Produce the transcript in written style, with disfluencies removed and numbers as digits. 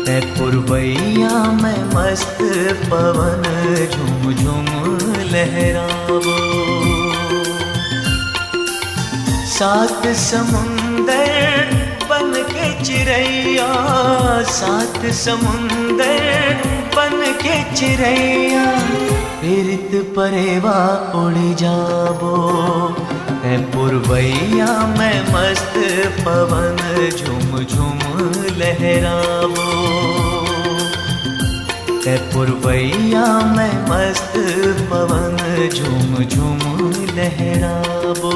है पुरवैया मैं मस्त पवन झुम झुम लहरावो। सात समुंदर बन के चिड़ैया, सात समुंदर बन के चिड़ैया, फिरत परेवा उड़ जाबो। है पुरवैया मैं मस्त पवन झुम झुम लहरावो। है पुरवैया मैं मस्त पवन झुम झुम लहरावो।